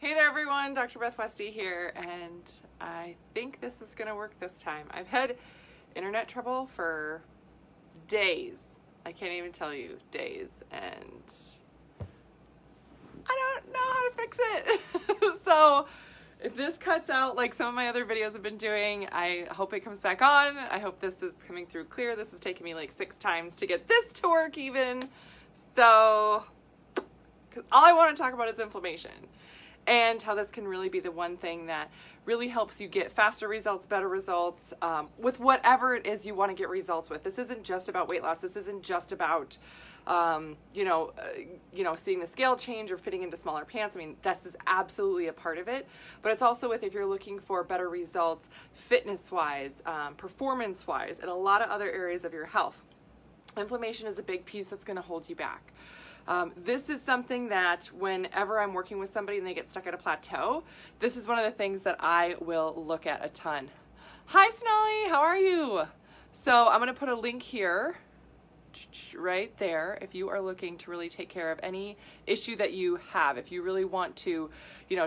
Hey there everyone, Dr. Beth Westy here, and I think this is going to work this time. I've had internet trouble for days. I can't even tell you, days, and I don't know how to fix it. So if this cuts out like some of my other videos have been doing, I hope it comes back on. I hope this is coming through clear. This has taken me like 6 times to get this to work even. So, because all I want to talk about is inflammation. And how this can really be the one thing that really helps you get faster results, better results, with whatever it is you want to get results with. This isn't just about weight loss. This isn't just about, seeing the scale change or fitting into smaller pants. I mean, this is absolutely a part of it. But it's also with if you're looking for better results, fitness-wise, performance-wise, and a lot of other areas of your health. Inflammation is a big piece that's going to hold you back. This is something that whenever I'm working with somebody and they get stuck at a plateau, this is one of the things that I will look at a ton. Hi Snolly, how are you? So I'm going to put a link here right there if you are looking to really take care of any issue that you have. If you really want to,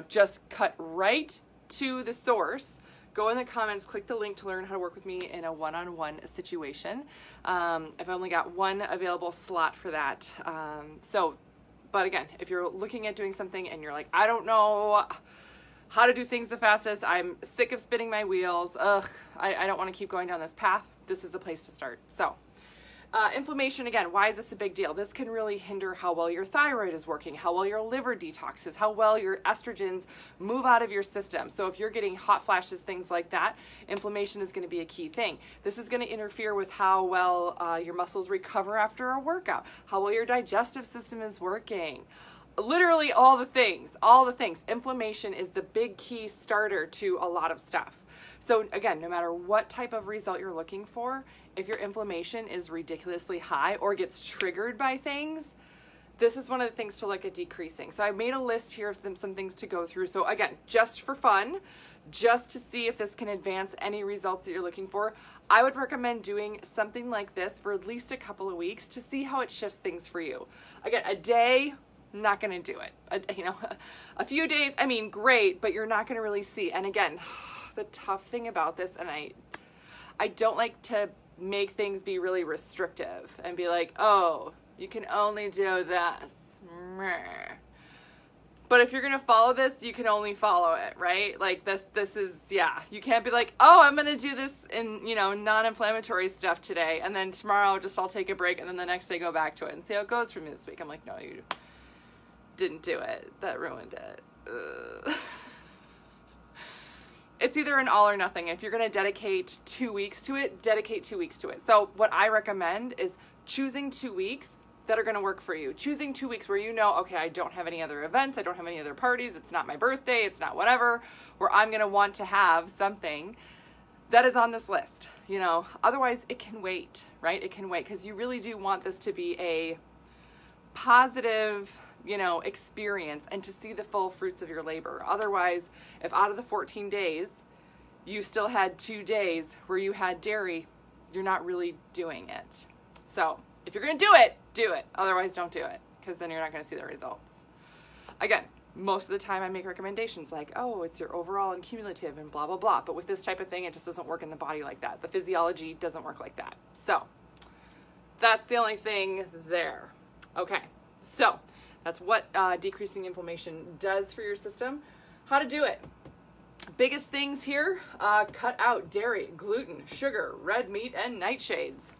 just cut right to the source, go in the comments, click the link to learn how to work with me in a one-on-one situation. I've only got one available slot for that. But again, if you're looking at doing something and you're like, I don't know how to do things the fastest, I'm sick of spinning my wheels, I don't want to keep going down this path, this is the place to start. So. Inflammation, again, why is this a big deal? This can really hinder how well your thyroid is working, how well your liver detoxes, how well your estrogens move out of your system. So if you're getting hot flashes, things like that, inflammation is going to be a key thing. This is going to interfere with how well your muscles recover after a workout, how well your digestive system is working. Literally all the things, Inflammation is the big key starter to a lot of stuff. So again, no matter what type of result you're looking for, if your inflammation is ridiculously high or gets triggered by things, this is one of the things to look at decreasing. So I made a list here of some things to go through. So again, just for fun, just to see if this can advance any results that you're looking for, I would recommend doing something like this for at least a couple of weeks to see how it shifts things for you. Again, a day, not going to do it. A few days, I mean, great, but you're not going to really see. And again, the tough thing about this, and I don't like to make things be really restrictive and be like, oh, you can only do this. But if you're going to follow this, you can only follow it, right? Like this is, yeah, you can't be like, oh, I'm going to do this in, non-inflammatory stuff today. And then tomorrow I'll take a break. And then the next day go back to it and see how it goes for me this week. I'm like, no, you didn't do it. That ruined it. Ugh. It's either an all or nothing. If you're going to dedicate 2 weeks to it, dedicate 2 weeks to it. So what I recommend is choosing 2 weeks that are going to work for you. Choosing 2 weeks where okay, I don't have any other events, I don't have any other parties, it's not my birthday, it's not whatever, where I'm going to want to have something that is on this list. Otherwise it can wait, right? It can wait because you really do want this to be a positive experience and to see the full fruits of your labor. Otherwise, if out of the 14 days, you still had 2 days where you had dairy, you're not really doing it. So if you're going to do it. Otherwise, don't do it because then you're not going to see the results. Again, most of the time I make recommendations like, oh, it's your overall and cumulative and blah, blah, blah. But with this type of thing, it just doesn't work in the body like that. The physiology doesn't work like that. So that's the only thing there. Okay. So that's what decreasing inflammation does for your system. How to do it. Biggest things here, cut out dairy, gluten, sugar, red meat, and nightshades.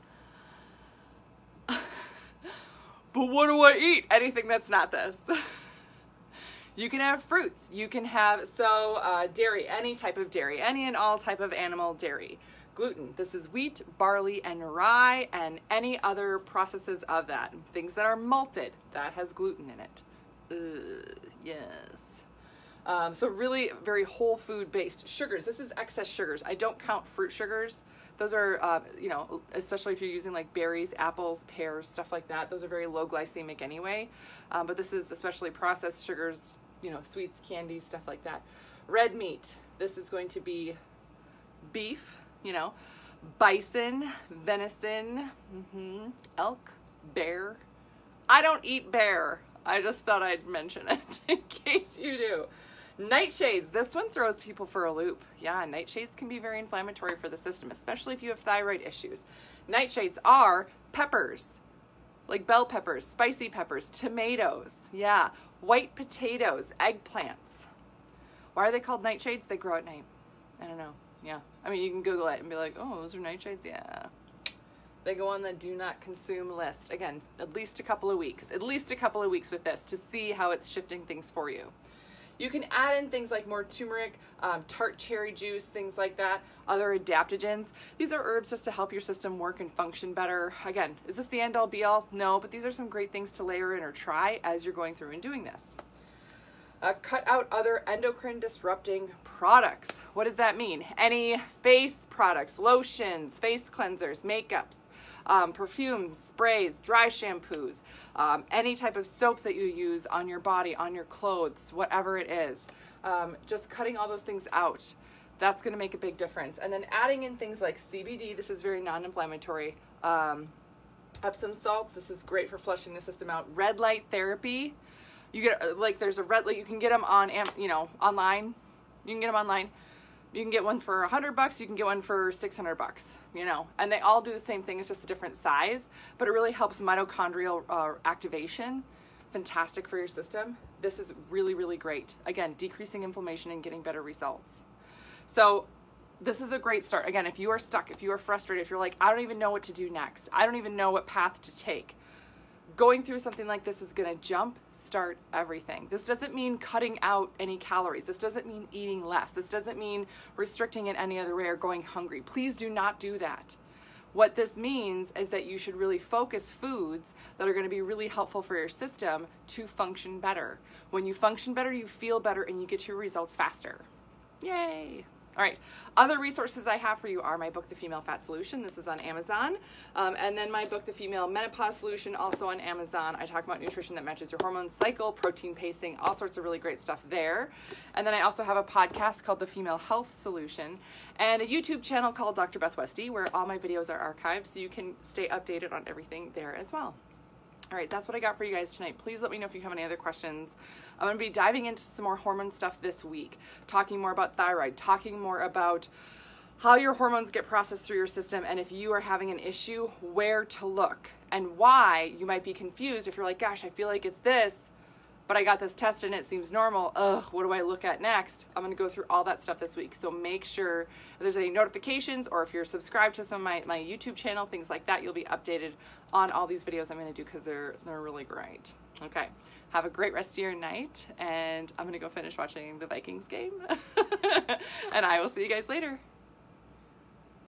But what do I eat? Anything that's not this. You can have fruits. You can have, dairy, any type of dairy, any and all type of animal dairy. Gluten, this is wheat, barley, and rye, and any other processes of that. Things that are malted, that has gluten in it. Yes. So really very whole food based. Sugars, this is excess sugars. I don't count fruit sugars. Those are, especially if you're using like berries, apples, pears, stuff like that. Those are very low glycemic anyway. But this is especially processed sugars, sweets, candies, stuff like that. Red meat, this is going to be beef, bison, venison, elk, bear. I don't eat bear. I just thought I'd mention it in case you do. Nightshades. This one throws people for a loop. Yeah, nightshades can be very inflammatory for the system, especially if you have thyroid issues. Nightshades are peppers, like bell peppers, spicy peppers, tomatoes, yeah, white potatoes, eggplants. Why are they called nightshades? They grow at night. I don't know. Yeah. I mean, you can Google it and be like, oh, those are nightshades? Yeah. They go on the do not consume list. Again, at least a couple of weeks with this to see how it's shifting things for you. You can add in things like more turmeric, tart cherry juice, things like that, other adaptogens. These are herbs just to help your system work and function better. Again, is this the end all be all? No, but these are some great things to layer in or try as you're going through and doing this. Cut out other endocrine disrupting products. What does that mean? Any face products, lotions, face cleansers, makeups, perfumes, sprays, dry shampoos, any type of soap that you use on your body, on your clothes, whatever it is. Just cutting all those things out. That's going to make a big difference. And then adding in things like CBD. This is very non-inflammatory. Epsom salts. This is great for flushing the system out. Red light therapy. You get, like, there's a red light. You can get them on, online. You can get them online. You can get one for $100. You can get one for $600. And they all do the same thing. It's just a different size, but it really helps mitochondrial activation. Fantastic for your system. This is really, really great. Again, decreasing inflammation and getting better results. So this is a great start. Again, if you are stuck, if you are frustrated, if you're like, I don't even know what to do next, I don't even know what path to take, going through something like this is going to jumpstart everything. This doesn't mean cutting out any calories. This doesn't mean eating less. This doesn't mean restricting in any other way or going hungry. Please do not do that. What this means is that you should really focus foods that are going to be really helpful for your system to function better. When you function better, you feel better and you get your results faster. Yay! All right, other resources I have for you are my book, The Female Fat Solution. This is on Amazon. And then my book, The Female Menopause Solution, also on Amazon. I talk about nutrition that matches your hormone cycle, protein pacing, all sorts of really great stuff there. And then I also have a podcast called The Female Health Solution and a YouTube channel called Dr. Beth Westy, where all my videos are archived, so you can stay updated on everything there as well. All right, that's what I got for you guys tonight. Please let me know if you have any other questions. I'm going to be diving into some more hormone stuff this week, talking more about thyroid, talking more about how your hormones get processed through your system, and if you are having an issue, where to look, and why you might be confused if you're like, gosh, I feel like it's this, but I got this test and it seems normal. Ugh, what do I look at next? I'm going to go through all that stuff this week. So make sure if there's any notifications or if you're subscribed to some of my YouTube channel, things like that, you'll be updated on all these videos I'm going to do because they're really great. Okay. Have a great rest of your night, and I'm going to go finish watching the Vikings game. And I will see you guys later.